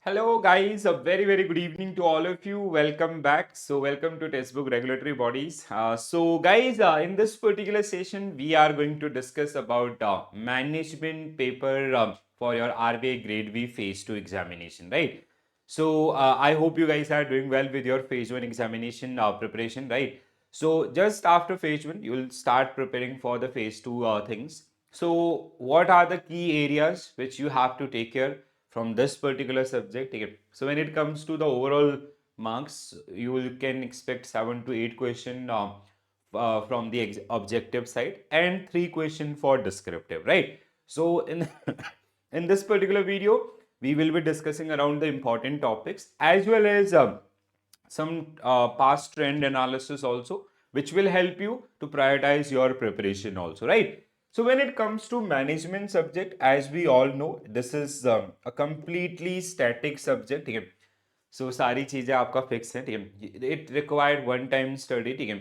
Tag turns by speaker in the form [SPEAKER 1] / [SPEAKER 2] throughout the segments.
[SPEAKER 1] Hello guys, a very good evening to all of you. Welcome back. So welcome to Textbook Regulatory Bodies. In this particular session, we are going to discuss about management paper for your RBI Grade B Phase 2 examination, right? I hope you guys are doing well with your Phase 1 examination preparation, right? So just after Phase 1, you will start preparing for the Phase 2 things. So what are the key areas which you have to take care from this particular subject? Okay. So when it comes to the overall marks, can expect 7 to 8 question from the objective side and 3 question for descriptive, right? So in in this particular video, we will be discussing around the important topics as well as some past trend analysis also, which will help you to prioritize your preparation also, right? So when it comes to management subject, as we all know, this is a completely static subject, ठीक है? So सारी चीजें आपका fix है, ठीक है? It required one time study, ठीक है?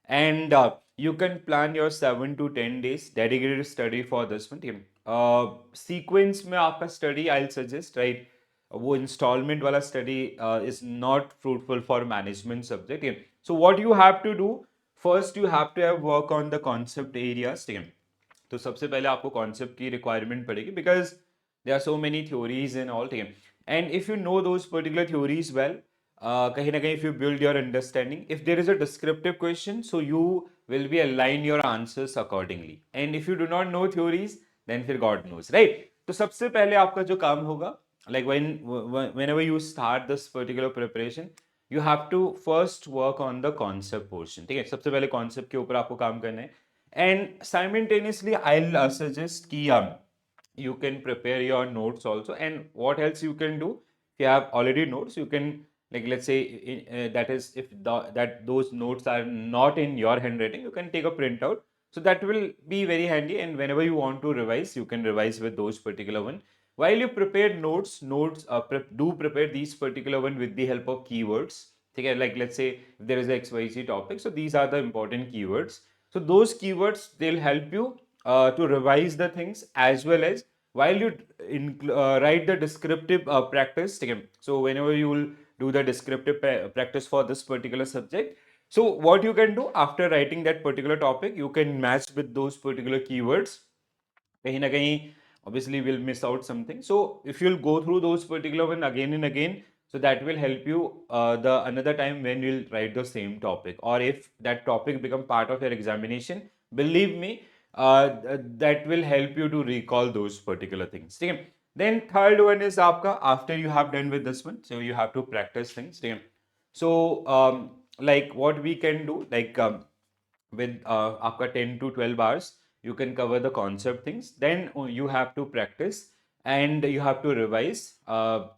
[SPEAKER 1] And you can plan your 7 to 10 days dedicated study for this one, ठीक है? Sequence में आपका study, I'll suggest, right? वो installment वाला study is not fruitful for management subject, ठीक है? So what you have to do, first you have to have work on the concept areas, ठीक है? तो सबसे पहले आपको कॉन्सेप्ट की रिक्वायरमेंट पड़ेगी because they are so many theories and all, ठीक है? And if you know those particular theories well, कहीं ना कहीं if you build your understanding, if there is a descriptive question, so you will be align your answers accordingly. And if you do not know theories, then फिर god knows, right? तो सबसे पहले आपका जो काम होगा, like whenever you start this particular preparation, you have to first work on the concept portion, ठीक है? सबसे पहले concept के ऊपर आपको काम करना है. And simultaneously, I'll suggest कि you can prepare your notes also. And what else you can do? If you have already notes, you can, like, let's say that is, if that those notes are not in your handwriting, you can take a printout. So that will be very handy. And whenever you want to revise, you can revise with those particular one. While you prepare notes do prepare these particular one with the help of keywords. Okay, like let's say if there is a XYZ topic, so these are the important keywords. So those keywords, they'll help you to revise the things, as well as while you write the descriptive practice. Okay? So whenever you will do the descriptive practice for this particular subject, so what you can do after writing that particular topic, you can match with those particular keywords. कहीं ना कहीं obviously will miss out something. So if you'll go through those particular one again and again, so that will help you the another time when you'll write the same topic, or if that topic become part of your examination, believe me, that will help you to recall those particular things, ठीक है? Then third one is आपका, after you have done with this one, so you have to practice things, ठीक है? So like what we can do, like with आपका 10 to 12 hours, you can cover the concept things. Then you have to practice, and you have to revise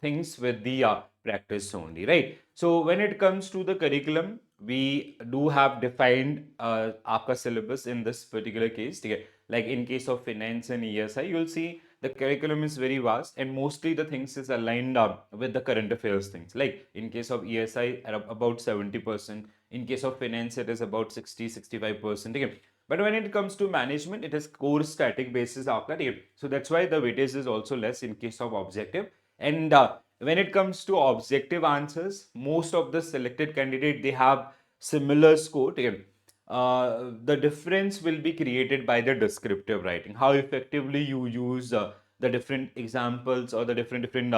[SPEAKER 1] things with the practice only, right? So when it comes to the curriculum, we do have defined आपका syllabus in this particular case, ठीक है? Like in case of finance and ESI, you'll see the curriculum is very vast, and mostly the things is aligned with the current affairs things. Like in case of ESI, about 70%. In case of finance, it is about 60-65%. Okay? But when it comes to management, it is core static basis after it. So that's why the weightage is also less in case of objective. And when it comes to objective answers, most of the selected candidate, they have similar score. Okay? The difference will be created by the descriptive writing. How effectively you use the different examples, or the different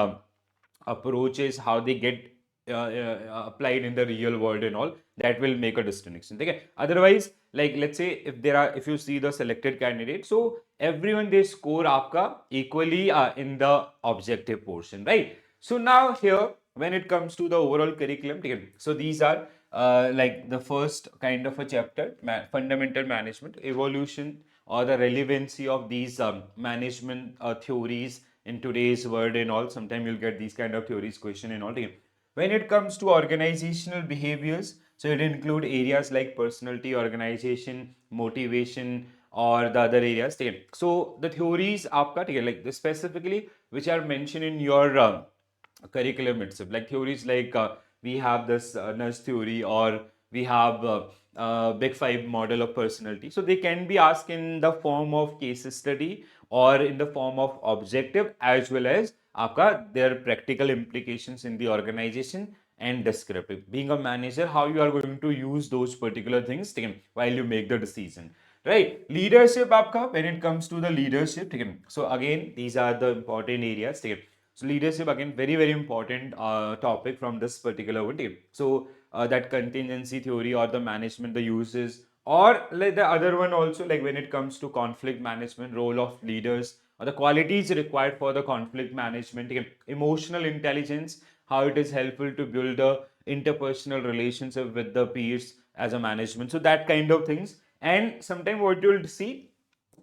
[SPEAKER 1] approaches, how they get applied in the real world and all, that will make a distinction. Okay? Otherwise, like let's say if you see the selected candidate, so everyone they score आपका equally in the objective portion, right? So now here, when it comes to the overall curriculum, okay, so these are like the first kind of a chapter, fundamental management, evolution or the relevancy of these management theories in today's world and all. Sometimes you'll get these kind of theories question and all. Okay? When it comes to organizational behaviors, so it include areas like personality, organization, motivation, or the other areas. Okay? So the theories आपका, ठीक है, like the specifically which are mentioned in your curriculum itself, like theories like we have this nudge theory, or we have big five model of personality. So they can be asked in the form of case study, or in the form of objective, as well as आपका their practical implications in the organization and descriptive. Being a manager, how you are going to use those particular things, ठीक है, while you make the decision. Right, leadership आपका when it comes to the leadership, ठीक है. So again, these are the important areas, ठीक है. So leadership again very important topic from this particular one, ठीक है. So that contingency theory or the management, the uses, or like the other one also, like when it comes to conflict management, role of leaders or the qualities required for the conflict management, ठीक है. Emotional intelligence, how it is helpful to build a interpersonal relationship with the peers as a management. So that kind of things. And sometimes what you'll see,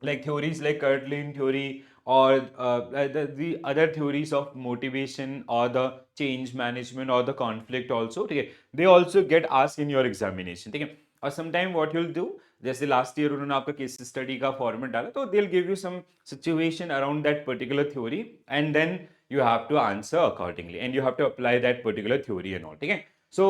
[SPEAKER 1] like theories like Kirtland theory or the other theories of motivation or the change management or the conflict also, ठीक है, they also get asked in your examination, ठीक है. और sometime what you'll do, जैसे last year उन्होंने आपका case study का format डाला, तो they will give you some situation around that particular theory and then you have to answer accordingly and you have to apply that particular theory and all, ठीक है. So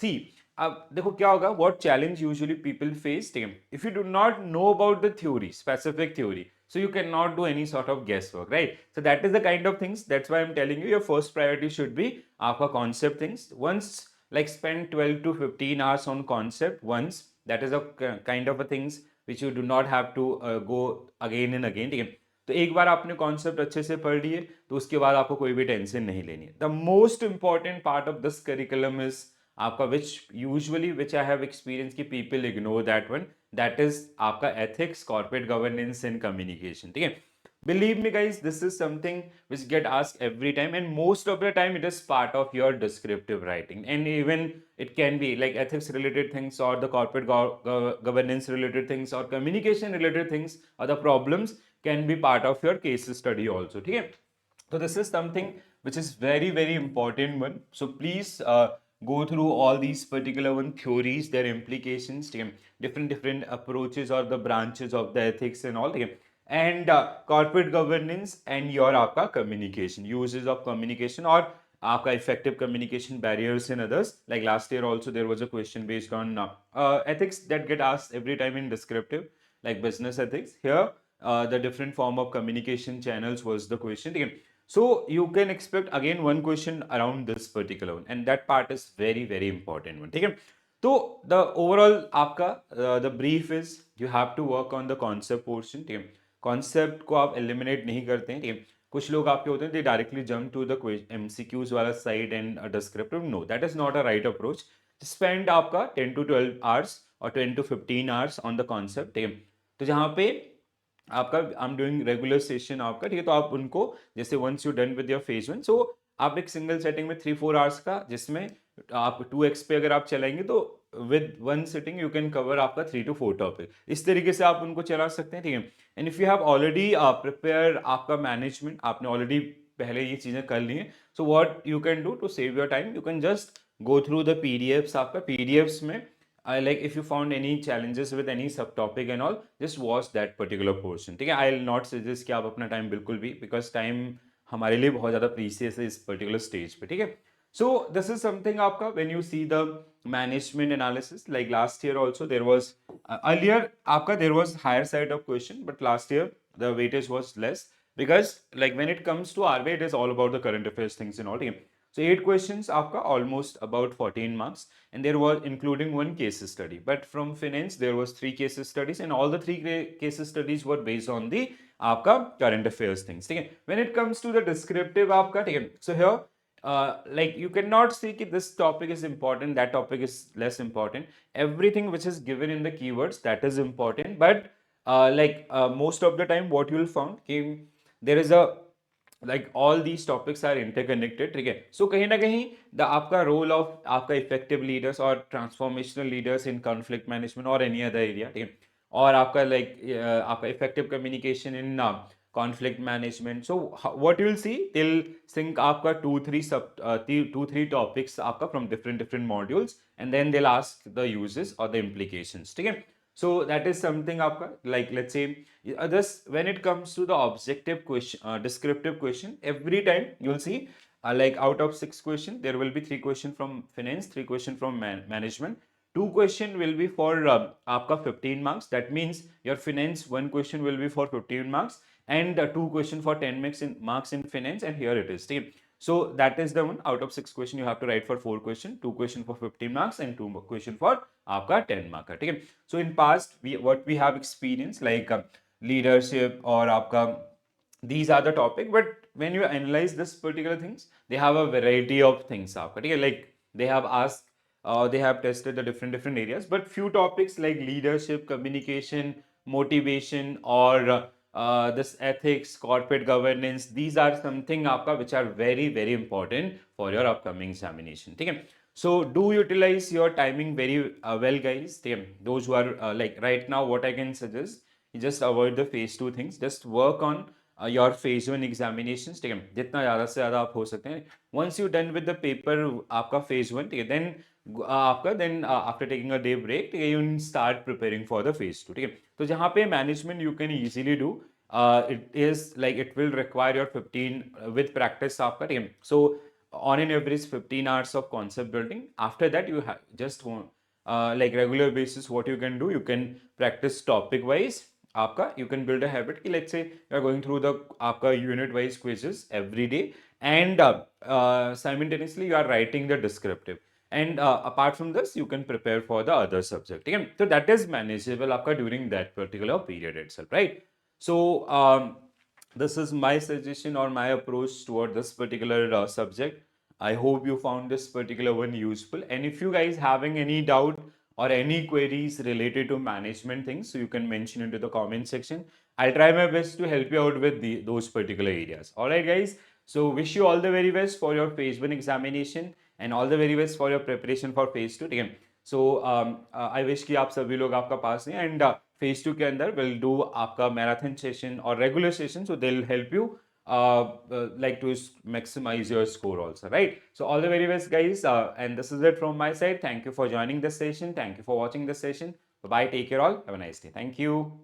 [SPEAKER 1] see, अब देखो क्या होगा, what challenge usually people face, ठीक है, if you do not know about the theory, specific theory, so you cannot do any sort of guesswork, right? So that is the kind of things, that's why I'm telling you your first priority should be आपका concept things. Once like spend 12 to 15 hours on concept once, that is a kind of a things which you do not have to go again and again, ठीक है. तो एक बार आपने concept अच्छे से पढ़ लिए तो उसके बाद आपको कोई भी टेंशन नहीं लेनी है. The most important part of this curriculum is आपका विच आई हैव एक्सपीरियंस की people ignore that one, that is आपका ethics, corporate governance and communication, ठीक है. Believe me guys, this is something which get asked every time and most of the time it is part of your descriptive writing, and even it can be like ethics related things or the corporate governance related things or communication related things or the problems can be part of your case study also, ठीक है. So this is something which is very important one. So please go through all these particular one theories, their implications, ठीक है, different approaches or the branches of the ethics and all, ठीक है, and corporate governance and your आपका communication, uses of communication और आपका effective communication barriers and others. Like last year also there was a question based on ethics that get asked every time in descriptive, like business ethics. Here the different form of communication channels was the question again. So you can expect again one question around this particular one, and that part is very important one, ठीक है. तो the overall आपका the brief is you have to work on the concept portion, ठीक है. Concept को आप eliminate नहीं करते हैं, ठीक है. कुछ लोग आपके होते हैं they directly jump to the MCQs वाला side and descriptive. No, that is not a right approach. Spend आपका 10 to 12 आवर्स और 10 to 15 hours on the concept, ठीक है. तो जहाँ पे आपका I am doing regular session आपका, ठीक है, तो आप उनको जैसे once you done with your phase one, so आप एक सिंगल सेटिंग में 3-4 आवर्स का, जिसमें आप 2x पे अगर आप चलाएंगे तो with one sitting you can cover आपका 3 to 4 टॉपिक. इस तरीके से आप उनको चला सकते हैं, ठीक है. And if you have already prepare आपका मैनेजमेंट, आपने ऑलरेडी पहले ये चीजें कर ली हैं, so what you can do to save your time, you can just go through the PDFs. आपका पीडीएफ्स में like if you found any challenges with any sub topic and all, just watch that particular portion, ठीक है. I will not suggest कि आप अपना time बिल्कुल भी, because time हमारे लिए बहुत ज्यादा प्रीसियस है इस पर्टिकुलर स्टेज पे, ठीक है. So this is something आपका when you see the management analysis, like last year also there was earlier आपका there was higher side of question, but last year the weightage was less because like when it comes to RBI it is all about the current affairs things and all, ठीक है. So 8 questions आपका almost about 14 marks, and there was including one case study. But from finance there was 3 case studies and all the 3 case studies were based on the आपका current affairs things, ठीक है. When it comes to the descriptive आपका, ठीक है, so here like you cannot say that this topic is important, that topic is less important. Everything which is given in the keywords, that is important, but most of the time what you will find there is a like all these topics are interconnected, ठीक है. So कहीं ना कहीं the आपका role of आपका effective leaders और transformational leaders in conflict management or any other area, ठीक है, और आपका आपका effective communication in conflict management. So what you will see, they'll think आपका 2-3 topics आपका from different modules, and then they'll ask the uses or the implications, ठीक है. So that is something आपका, like let's say this when it comes to the objective question, descriptive question, every time you'll see like out of 6 questions there will be 3 questions from finance, 3 questions from management, 2 question will be for आपका 15 marks. That means your finance 1 question will be for 15 marks and 2 questions for 10 marks in finance, and here it is. ठीक है? So that is the one. Out of 6 questions you have to write for 4 questions, 2 questions for 15 marks and 2 questions for आपका 10 mark. ठीक है? So in past what we have experienced like leadership और आपका these are the topic, but when you analyze this particular things, they have a variety of things आपका. ठीक है? Like they have asked, they have tested the different areas, but few topics like leadership, communication, motivation, or this ethics, corporate governance, these are something आपका which are very important for your upcoming examination. ठीक है? So do utilize your timing very well, guys. ठीक है? Those who are like right now, what I can suggest, you just avoid the phase 2 things. Just work on your phase 1 examinations. ठीक है? जितना ज़्यादा से ज़्यादा आप हो सकते हैं. Once you done with the paper आपका phase 1, ठीक है? Then आपका then after taking a day break, ठीक है? You start preparing for the phase 2. ठीक है? तो जहाँ पे management you can easily do. It is like it will require your 15 with practice आपका. ठीक है? So on an average 15 hours of concept building. After that you have just like regular basis, what you can do, you can practice topic wise. आपका you can build a habit कि let's say you are going through the आपका unit wise quizzes every day, and simultaneously you are writing the descriptive, and apart from this you can prepare for the other subject. ठीक है? So that is manageable आपका during that particular period itself, right? So this is my suggestion or my approach toward this particular subject. I hope you found this particular one useful, and if you guys having any doubt or any queries related to management things, so you can mention into the comment section. I'll try my best to help you out with those particular areas. All right, guys. So wish you all the very best for your phase 1 examination and all the very best for your preparation for phase 2. ठीक है? So I wish कि आप सभी लोग आपका पास हैं, and phase 2 के अंदर will do आपका marathon session or regular session, so they'll help you like to maximize your score also, right? So all the very best, guys, and this is it from my side. Thank you for joining this session. Thank you for watching this session. Bye bye, take care all, have a nice day. Thank you.